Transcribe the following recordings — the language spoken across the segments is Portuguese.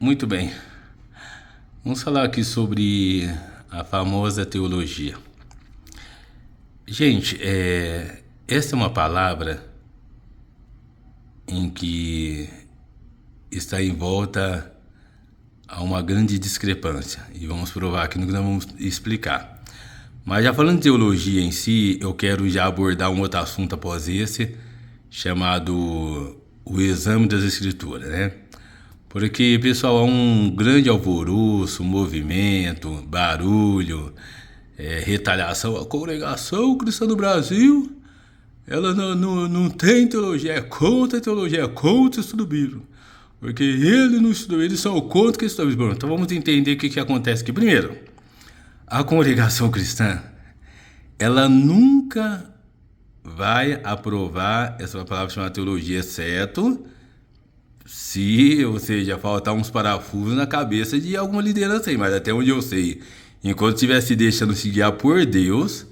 Muito bem. Vamos falar aqui sobre a famosa teologia. Gente, essa é uma palavra em que está em volta a uma grande discrepância. E vamos provar aqui no que nós vamos explicar. Mas já falando de teologia em si, eu quero já abordar um outro assunto após esse, chamado o exame das escrituras, né? Porque, pessoal, há um grande alvoroço, movimento, barulho, retaliação. A congregação cristã do Brasil, ela não tem teologia, é contra a teologia, é contra o estudo bíblico. Porque ele não estudou, eles são contra o estudo bíblico. Então vamos entender o que acontece aqui. Primeiro, a congregação cristã, ela nunca vai aprovar essa palavra chamada teologia, exceto se, ou seja, faltar uns parafusos na cabeça de alguma liderança aí. Mas até onde eu sei, enquanto estiver se deixando se guiar por Deus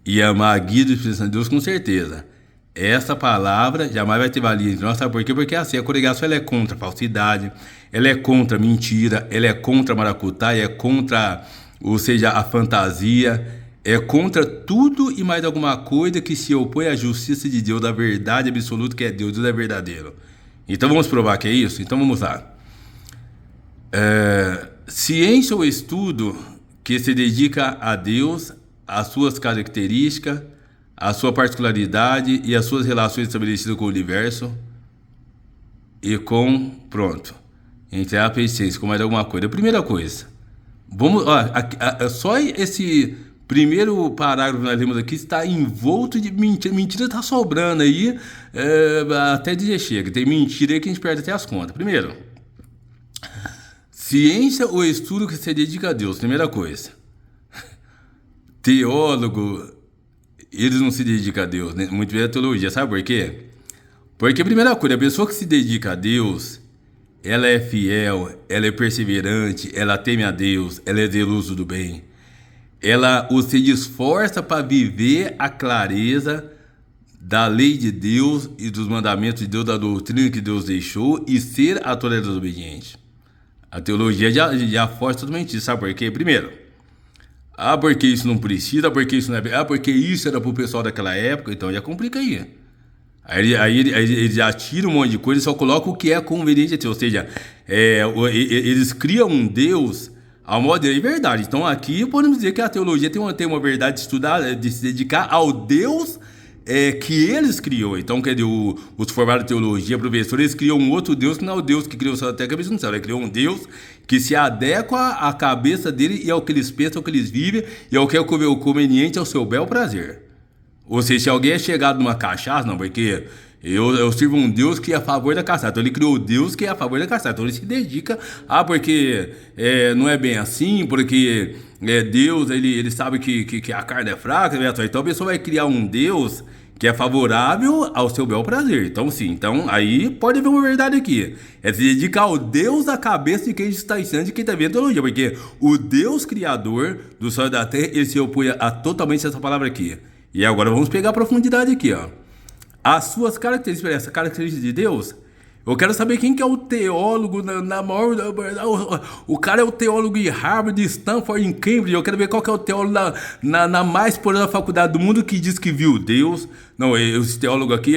e amar a guia do Espírito Santo de Deus, com certeza essa palavra jamais vai ter valia entre nós. Sabe por quê? Porque assim, a congregação ela é contra a falsidade, ela é contra a mentira, ela é contra a maracutaia, é contra, ou seja, a fantasia, é contra tudo e mais alguma coisa que se opõe à justiça de Deus, da verdade absoluta que é Deus, Deus é verdadeiro. Então vamos provar que é isso? Então vamos lá. Ciência ou estudo que se dedica a Deus, às suas características, à sua particularidade e às suas relações estabelecidas com o universo e com, pronto, entre a ciência, com mais alguma coisa. A primeira coisa, vamos, só esse primeiro parágrafo que nós lemos aqui está envolto de mentira. Mentira está sobrando aí, até dizer chega. Tem mentira aí que a gente perde até as contas. Primeiro, ciência ou estudo que se dedica a Deus. Primeira coisa. Teólogo, eles não se dedicam a Deus, né? Muito bem a teologia. Sabe por quê? Porque, primeira coisa, a pessoa que se dedica a Deus, ela é fiel, ela é perseverante, ela teme a Deus, ela é zeloso do bem. Ela se esforça para viver a clareza da lei de Deus e dos mandamentos de Deus, da doutrina que Deus deixou e ser a tolerância obediente. A teologia já foge totalmente isso. Sabe por quê? Primeiro, porque isso não precisa, porque isso não é... porque isso era pro pessoal daquela época, então já complica aí. Aí ele já tira um monte de coisa e só coloca o que é conveniente a Deus. Ou seja, eles criam um Deus ao modo de verdade. Então aqui podemos dizer que a teologia tem uma verdade de estudar, de se dedicar ao Deus que eles criou. Então, quer dizer, os formados de teologia, professores, eles criam um outro Deus que não é o Deus que criou o céu até a cabeça no céu. Ele criou um Deus que se adequa à cabeça dele e ao que eles pensam, ao que eles vivem e ao que é conveniente ao seu bel prazer. Ou seja, se alguém é chegado numa cachaça, não, porque eu sirvo um Deus que é a favor da cachaça. Então ele criou o Deus que é a favor da cachaça. Então ele se dedica porque não é bem assim, porque Deus, ele sabe que a carne é fraca. Então a pessoa vai criar um Deus que é favorável ao seu bel prazer. Então sim, então aí pode haver uma verdade aqui. É se dedicar ao Deus da cabeça de quem está ensinando, de quem está vendo teologia. Porque o Deus criador do céu e da terra, ele se opõe a totalmente essa palavra aqui. E agora vamos pegar a profundidade aqui, ó. As suas características, essa característica de Deus, eu quero saber quem que é o teólogo na maior... O cara é o teólogo em Harvard, de Stanford, em Cambridge. Eu quero ver qual que é o teólogo na mais poderosa faculdade do mundo que diz que viu Deus. Não, esse teólogo aqui,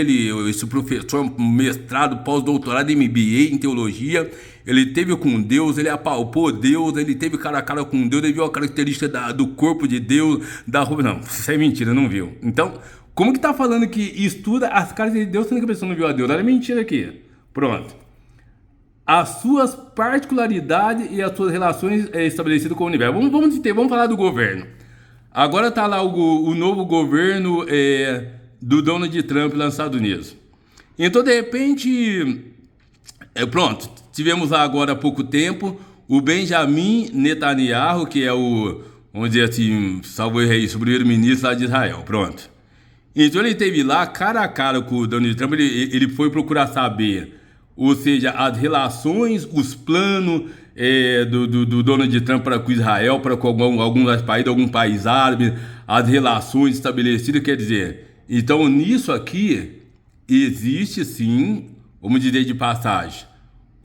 esse professor, mestrado, pós-doutorado, MBA em teologia, ele teve com Deus, ele apalpou Deus, ele teve cara a cara com Deus, ele viu a característica do corpo de Deus, da roupa. Não, isso é mentira, não viu. Então, como que tá falando que estuda as caras de Deus sendo que a pessoa não viu a Deus? Olha a mentira aqui. Pronto. As suas particularidades e as suas relações estabelecidas com o universo. Vamos falar do governo. Agora tá lá o novo governo do Donald Trump lá nos Estados Unidos. Então, de repente, pronto. Tivemos lá agora há pouco tempo o Benjamin Netanyahu, que é vamos dizer assim, salvo erro, o primeiro-ministro lá de Israel. Pronto. Então ele esteve lá cara a cara com o Donald Trump, ele foi procurar saber, ou seja, as relações, os planos do Donald Trump para com Israel, para com algum país árabe, as relações estabelecidas, quer dizer, então nisso aqui existe sim, vamos dizer de passagem,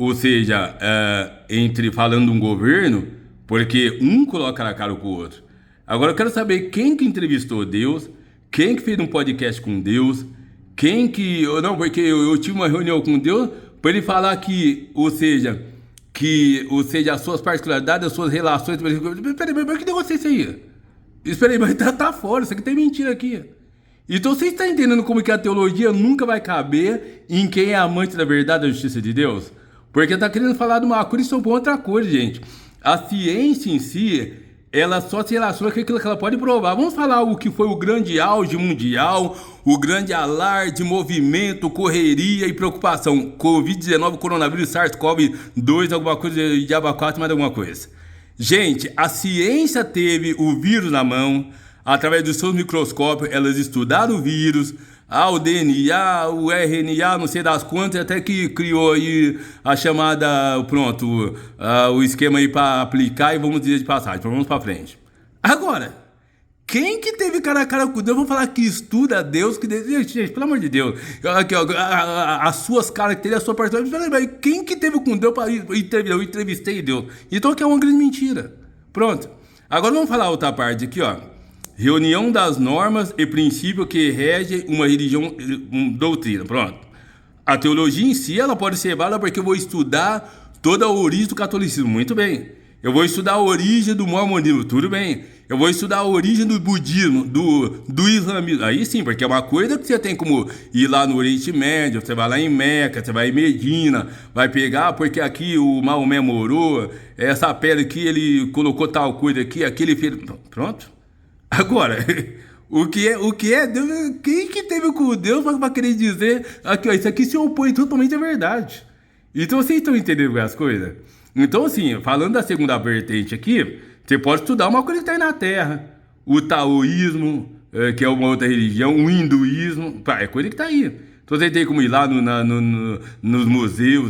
ou seja, entre falando de um governo, porque um coloca na cara com o outro. Agora eu quero saber quem que entrevistou Deus, quem que fez um podcast com Deus, quem que... Não, porque eu tive uma reunião com Deus para ele falar que, ou seja, as suas particularidades, as suas relações... Peraí, mas que negócio é esse aí? Espera aí, mas tá fora, isso aqui tem mentira aqui. Então você está entendendo como que a teologia nunca vai caber em quem é amante da verdade e da justiça de Deus? Porque tá querendo falar de uma coisa e supor outra coisa, gente. A ciência em si, ela só se relaciona com aquilo que ela pode provar. Vamos falar o que foi o grande auge mundial, o grande alarde, movimento, correria e preocupação. Covid-19, coronavírus, SARS-CoV-2, alguma coisa, diabo 4, mais alguma coisa. Gente, a ciência teve o vírus na mão, através dos seus microscópios, elas estudaram o vírus, o DNA, o RNA, não sei das quantas, até que criou aí a chamada, pronto, o esquema aí para aplicar e vamos dizer de passagem, então vamos para frente. Agora, quem que teve cara a cara com Deus? Vamos falar que estuda Deus, que gente, pelo amor de Deus, aqui, ó, as suas características, a sua personalidade, quem que teve com Deus para entrevistar? Eu entrevistei Deus. Então aqui é uma grande mentira. Pronto. Agora vamos falar outra parte aqui, ó. Reunião das normas e princípios que regem uma religião, doutrina. Pronto. A teologia em si, ela pode ser válida porque eu vou estudar toda a origem do catolicismo. Muito bem. Eu vou estudar a origem do mormonismo. Tudo bem. Eu vou estudar a origem do budismo, do islamismo. Aí sim, porque é uma coisa que você tem como ir lá no Oriente Médio, você vai lá em Meca, você vai em Medina, vai pegar, porque aqui o Maomé morou, essa pele aqui, ele colocou tal coisa aqui, aquele fez... Pronto. Agora, o que é Deus? Quem que teve com Deus para querer dizer aqui, ó, isso aqui se opõe totalmente à verdade? Então vocês estão entendendo as coisas? Então assim, falando da segunda vertente aqui, você pode estudar uma coisa que está aí na Terra. O taoísmo, que é uma outra religião, o hinduísmo, é coisa que está aí. Então você tem como ir lá nos museus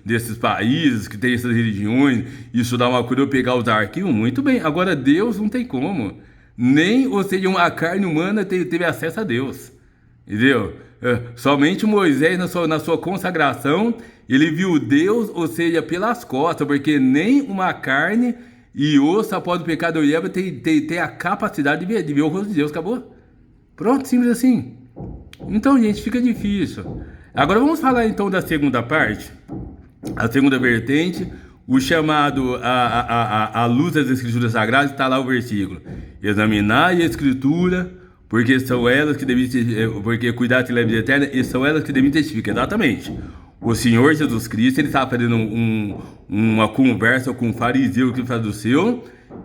desses países que tem essas religiões e estudar uma coisa ou pegar os arquivos, muito bem. Agora Deus não tem como. Nem, ou seja, uma carne humana teve acesso a Deus. Entendeu? Somente Moisés, na sua consagração, ele viu Deus, ou seja, pelas costas, porque nem uma carne e osso após o pecado de Eva tem a capacidade de ver o rosto de Deus. Acabou? Pronto, simples assim. Então, gente, fica difícil. Agora vamos falar então da segunda parte, a segunda vertente, o chamado a luz das Escrituras Sagradas. Está lá o versículo: examinai a Escritura, porque são elas que devem, porque cuidar de vida eterna, e são elas que devem testificar. Exatamente. O Senhor Jesus Cristo, ele estava fazendo uma conversa com um fariseu que saduceu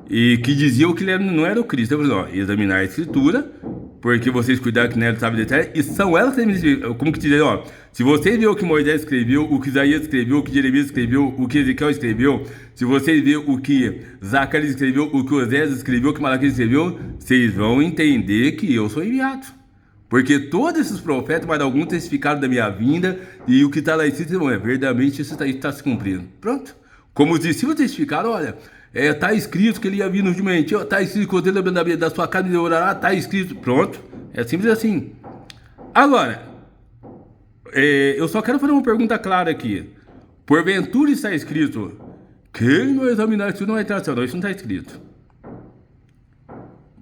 e que dizia que ele não era o Cristo. Ele falou: examinar a Escritura, porque vocês cuidaram que nela sabe de eterna, e são elas que devem testificar. Como que dizer, ó, se vocês verem o que Moisés escreveu, o que Isaías escreveu, o que Jeremias escreveu, o que Ezequiel escreveu, se vocês verem o que Zacarias escreveu, o que Osés escreveu, o que Malaquias escreveu, vocês vão entender que eu sou enviado. Porque todos esses profetas, mas alguns testificaram da minha vinda, e o que está lá escrito, irmão, verdadeiramente isso está se cumprindo. Pronto. Como os discípulos testificaram, olha, está escrito que ele ia vir no jumentinho, está escrito que o Deus da sua casa ele orará, está escrito. Pronto. É simples assim. Agora, eu só quero fazer uma pergunta clara aqui. Porventura está escrito: quem não examinar isso não é tração. Não, isso não está escrito.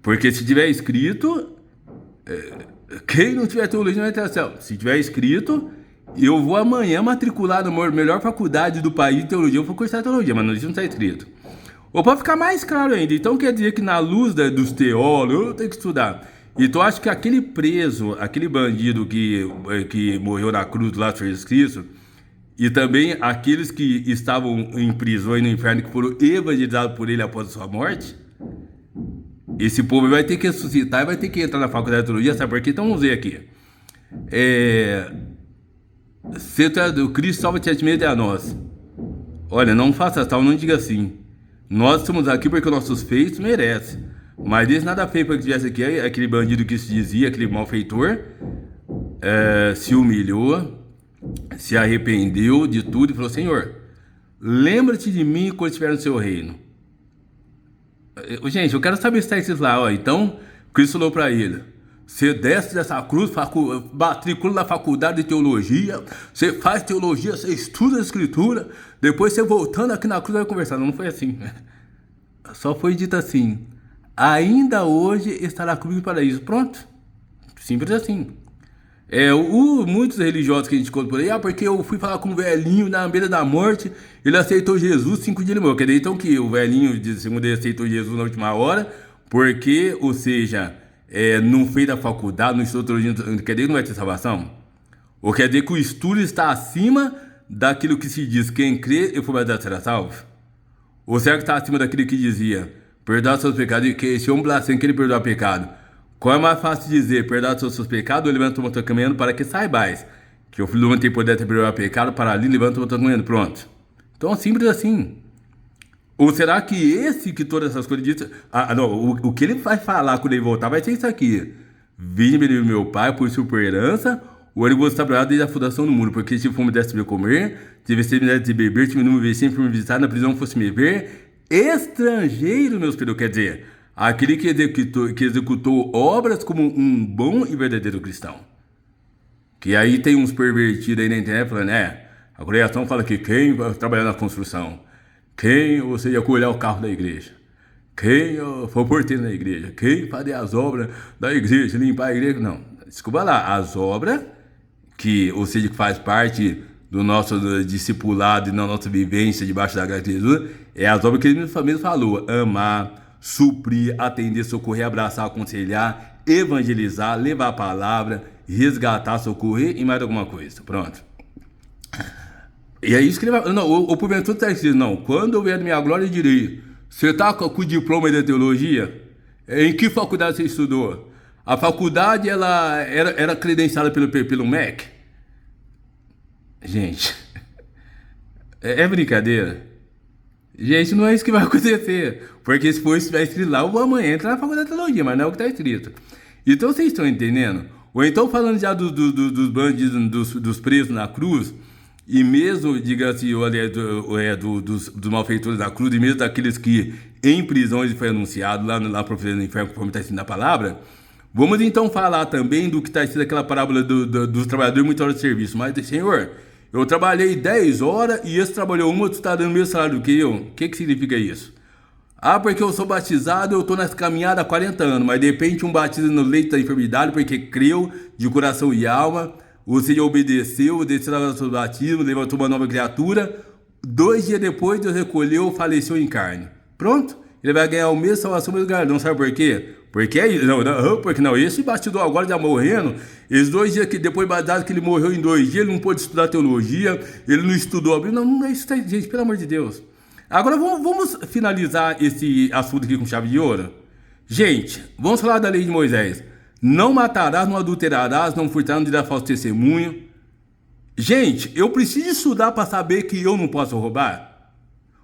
Porque se tiver escrito, quem não tiver teologia não é tração. Se tiver escrito, eu vou amanhã matricular na melhor faculdade do país de teologia, eu vou cursar teologia, mas isso não está escrito. Ou para ficar mais claro ainda, então quer dizer que na luz dos teólogos eu tenho que estudar. Então acho que aquele preso, aquele bandido que morreu na cruz lá de Jesus Cristo, e também aqueles que estavam em prisão e no inferno, que foram evangelizados por ele após a sua morte, esse povo vai ter que ressuscitar e vai ter que entrar na faculdade de teologia. Sabe por quê? Então vamos ver aqui. O Cristo salva-te a ti mesmo e a nós. Olha, não faça tal, não diga assim. Nós estamos aqui porque nossos feitos merecem. Mas isso nada feio para que tivesse aqui aquele bandido que se dizia, aquele malfeitor, se humilhou, se arrependeu de tudo e falou: Senhor, lembra-te de mim quando estiver no seu reino. Gente, eu quero saber se está escrito lá, ó. Então, Cristo falou para ele: Você desce dessa cruz, matricula na faculdade de teologia, você faz teologia, você estuda a escritura, depois você voltando aqui na cruz vai conversar. Não foi assim. Só foi dito assim: ainda hoje estará comigo para isso. Pronto. Simples assim. Muitos religiosos que a gente conta por aí, porque eu fui falar com um velhinho na beira da morte, ele aceitou Jesus, 5 dias ele morreu. Quer dizer, então que o velhinho, segundo ele, aceitou Jesus na última hora, porque, ou seja, não fez a faculdade, não estudou teologia, quer dizer que não vai ter salvação? Ou quer dizer que o estudo está acima daquilo que se diz, quem crê e for batizado será salvo? Ou será que está acima daquilo que dizia, perdoa seus pecados, e que se um blasfemo que ele perdoa pecado? Qual é mais fácil de dizer, perdoa seus pecados, ou levanta o motor caminhando para que saibais que o Filho do Homem tem poder de perdoar pecado, para ali levanta o motor caminhando, pronto. Então, simples assim. Ou será que esse que todas essas coisas dizem... o que ele vai falar quando ele voltar vai ser isso aqui: vinde meu Pai, por sua herança, o ânimo está preparado desde a fundação do mundo, porque se fome desse me comer, tive sede de beber, tive não me ver sempre me visitar, na prisão fosse me ver, estrangeiro, meus filhos, quer dizer, aquele que executou obras como um bom e verdadeiro cristão. Que aí tem uns pervertidos aí na internet falando, a criação fala que quem vai trabalhar na construção, quem, ou seja, colher o carro da igreja, quem for porteiro na igreja, quem fazer as obras da igreja, limpar a igreja, não, desculpa lá, as obras que, ou seja, que faz parte do nosso discipulado e na nossa vivência debaixo da graça de Jesus, é as obras que ele mesmo falou: amar, suprir, atender, socorrer, abraçar, aconselhar, evangelizar, levar a palavra, resgatar, socorrer e mais alguma coisa. Pronto. E é isso que ele vai... Não, o porventura está escrito, não, quando eu vier minha glória eu direi, você está com o diploma de teologia? Em que faculdade você estudou? A faculdade, ela era credenciada pelo MEC? Gente, é brincadeira. Gente, não é isso que vai acontecer. Porque se for estiver escrito lá, o amanhã entra na faculdade de teologia, mas não é o que está escrito. Então vocês estão entendendo? Ou então falando já dos bandidos, dos presos na cruz, e mesmo, diga-se, dos malfeitores da cruz, e mesmo daqueles que em prisões foi anunciado lá para o inferno, conforme está escrito na palavra. Vamos então falar também do que está escrito naquela parábola dos trabalhadores muitas horas de serviço. Mas, Senhor, eu trabalhei 10 horas e esse trabalhou uma, tu está dando o mesmo salário do que eu? O que significa isso? Porque eu sou batizado, eu estou nessa caminhada há 40 anos, mas de repente um batismo no leito da enfermidade, porque creu de coração e alma, ou seja, obedeceu, desceu ao seu batismo, levantou uma nova criatura, 2 dias depois Deus recolheu, faleceu em carne. Pronto, ele vai ganhar o mesmo salvação, o mesmo galardão. Sabe por quê? Porque esse batidor agora já morrendo, esses 2 dias que depois batizado que ele morreu em 2 dias, ele não pôde estudar teologia, ele não estudou a Bíblia. Não é isso, gente, pelo amor de Deus. Agora vamos finalizar esse assunto aqui com chave de ouro. Gente, vamos falar da lei de Moisés. Não matarás, não adulterarás, não furtarás, não dirás falso testemunho. Gente, eu preciso estudar para saber que eu não posso roubar?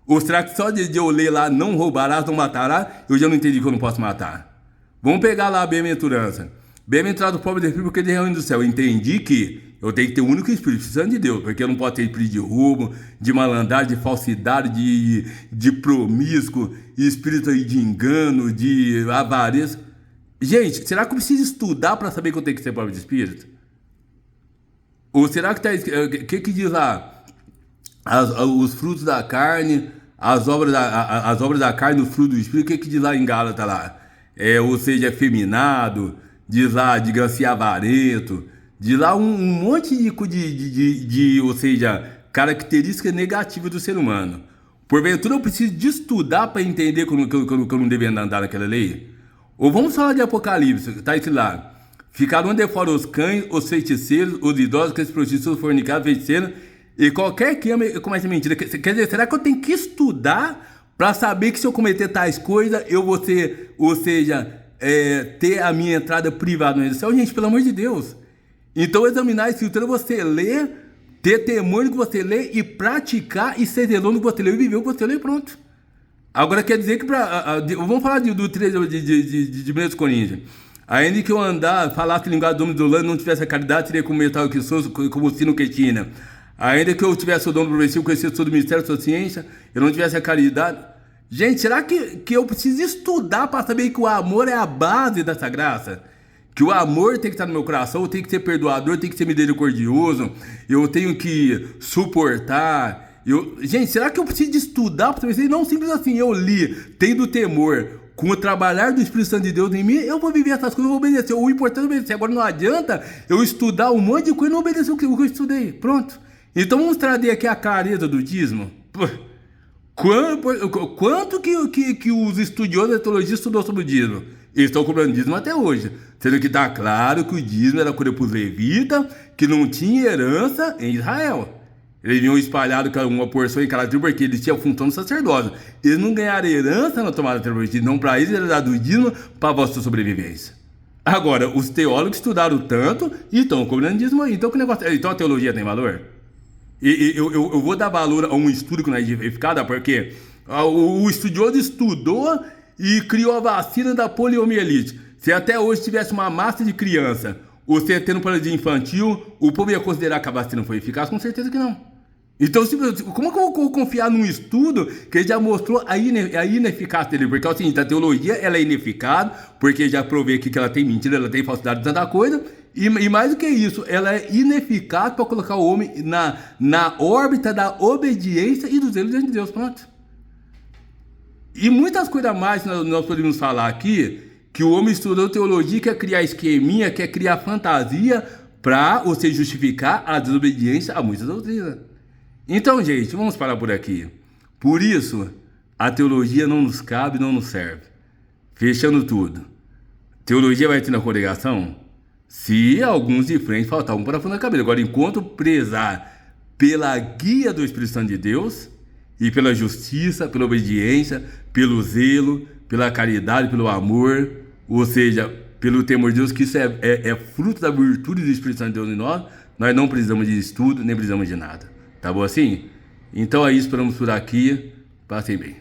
Ou será que só de eu ler lá, não roubarás, não matarás, eu já não entendi que eu não posso matar? Vamos pegar lá a bem-aventurança. Bem-aventurado o pobre de espírito, porque ele é o reino do céu. Eu entendi que eu tenho que ter o único espírito, precisando de Deus, porque eu não posso ter espírito de roubo, de malandragem, de falsidade, de promíscuo, espírito de engano, de avareza. Gente, será que eu preciso estudar para saber que eu tenho que ser pobre de espírito? Ou será que o que diz lá? Os frutos da carne, as obras da carne, os frutos do espírito, o que diz lá em Gálatas lá? Ou seja, efeminado, diz lá, diga-se avarento, diz lá um monte de ou seja, características negativas do ser humano. Porventura eu preciso de estudar para entender que eu não devo andar naquela lei? Ou vamos falar de Apocalipse, está escrito lá: ficaram de fora os cães, os feiticeiros, os idosos, que se prostituem, os fornicados, feiticeiros, e qualquer que comece mentira. Quer dizer, será que eu tenho que estudar para saber que se eu cometer tais coisas, eu vou ser, ou seja, ter a minha entrada privada no reino do céu? Gente, pelo amor de Deus. Então, examinar a escritura, você ler, ter temor do que você lê e praticar e ser zeloso no que você lê e viver o que você lê, pronto. Agora quer dizer que vamos falar do 13 de 1 Coríntios. Ainda que eu falasse linguagem do homem do lã, não tivesse a caridade, teria como metal que sou, como o sino que tinha. Ainda que eu tivesse o dom do profecia, conhecesse todo o mistério, toda a ciência, eu não tivesse a caridade. Gente, será que eu preciso estudar para saber que o amor é a base dessa graça? Que o amor tem que estar no meu coração, eu tenho que ser perdoador, eu tenho que ser misericordioso, eu tenho que suportar. Gente, será que eu preciso de estudar para saber? Não, simples assim, eu li, tendo temor, com o trabalhar do Espírito Santo de Deus em mim, eu vou viver essas coisas, eu vou obedecer. O importante é obedecer. Agora não adianta eu estudar um monte de coisa e não obedecer o que eu estudei. Pronto. Então vamos trazer aqui a clareza do dízimo. Quanto que os estudiosos da teologia estudou sobre o dízimo? Eles estão cobrando dízimo até hoje. Sendo que está claro que o dízimo era coisa para os levitas, que não tinha herança em Israel. Eles vinham espalhados com uma porção em cada tribo, porque eles tinham a função do sacerdócio. Eles não ganharam herança na tomada da teologia, não para eles era dado o dízimo para a vossa sobrevivência. Agora, os teólogos estudaram tanto e estão cobrando dízimo aí. Então, então a teologia tem valor? Eu vou dar valor a um estudo que não é edificado, porque o estudioso estudou e criou a vacina da poliomielite. Se até hoje tivesse uma massa de criança, você tendo paralisia infantil, o povo ia considerar que a vacina foi eficaz? Com certeza que não. Então, como que eu vou confiar num estudo que ele já mostrou a ineficácia dele? Porque é o seguinte, a teologia ela é ineficaz, porque já provei aqui que ela tem mentira, ela tem falsidade, tanta coisa. E mais do que isso, ela é ineficaz para colocar o homem na órbita da obediência e do zelo diante de Deus. Pronto. E muitas coisas mais nós podemos falar aqui, que o homem estudou teologia, quer criar esqueminha, quer criar fantasia para você justificar a desobediência a muitas doutrinas. Então, gente, vamos parar por aqui. Por isso, a teologia não nos cabe, não nos serve. Fechando tudo. Teologia vai ter na congregação? Se alguns de frente faltar um parafuso na cabeça. Agora, enquanto prezar pela guia do Espírito Santo de Deus e pela justiça, pela obediência, pelo zelo, pela caridade, pelo amor, ou seja, pelo temor de Deus, que isso é fruto da virtude do Espírito Santo de Deus em nós não precisamos de estudo, nem precisamos de nada. Tá bom assim? Então é isso, esperamos por aqui. Passem bem.